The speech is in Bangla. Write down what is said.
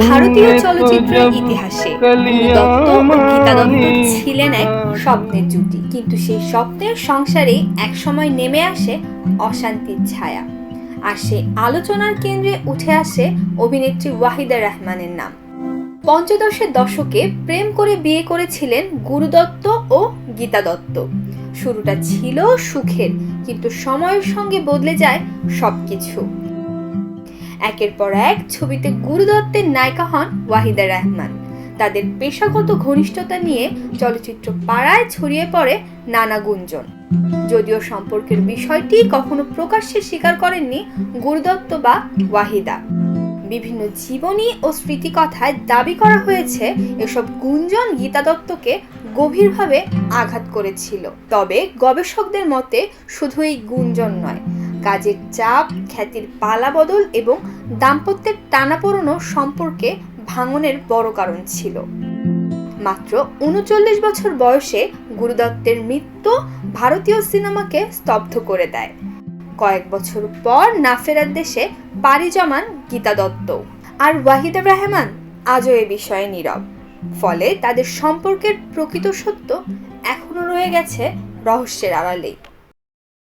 ভারতীয় চলচ্চিত্রের ইতিহাসে গুরু দত্ত ও গীতা দত্ত ছিলেন এক স্বপ্নের জুটি, কিন্তু সেই স্বপ্নের সংসারে একসময় নেমে আসে অশান্তির ছায়া। আর সেই আলোচনার কেন্দ্রে উঠে আসে অভিনেত্রী ওয়াহিদা রহমানের নাম। পঞ্চদশের দশকে প্রেম করে বিয়ে করেছিলেন গুরু দত্ত ও গীতা দত্ত। শুরুটা ছিল সুখের, কিন্তু সময়ের সঙ্গে বদলে যায় সবকিছু। একের পর এক ছবিতে গুরু দত্তের নায়িকা হন ওয়াহিদা রহমান। তাদের পেশাগত ঘনিষ্ঠতা নিয়ে চলচ্চিত্র পাড়ায় ছড়িয়ে পড়ে নানা গুঞ্জন। যদিও সম্পর্কের বিষয়টি কখনো প্রকাশ্যে স্বীকার করেননি গুরু দত্ত বা ওয়াহিদা। বিভিন্ন জীবনী ও স্মৃতিকথায় দাবি করা হয়েছে এসব গুঞ্জন গীতা দত্তকে গভীরভাবে আঘাত করেছিল। তবে গবেষকদের মতে শুধু এই গুঞ্জন নয়, কাজের চাপ, খ্যাতির পালাবদল এবং দাম্পত্যের টানাপোড়েনও সম্পর্কে ভাঙনের বড় কারণ ছিল। মাত্র ৩৯ বছর বয়সে গুরু দত্তের মৃত্যু ভারতীয় সিনেমাকে স্তব্ধ করে দেয়। কয়েক বছর পর না ফেরার দেশে পাড়ি জমান গীতা দত্ত। আর ওয়াহিদা রহমান আজও এ বিষয়ে নীরব। ফলে তাদের সম্পর্কের প্রকৃত সত্য এখনো রয়ে গেছে রহস্যের আড়ালেই।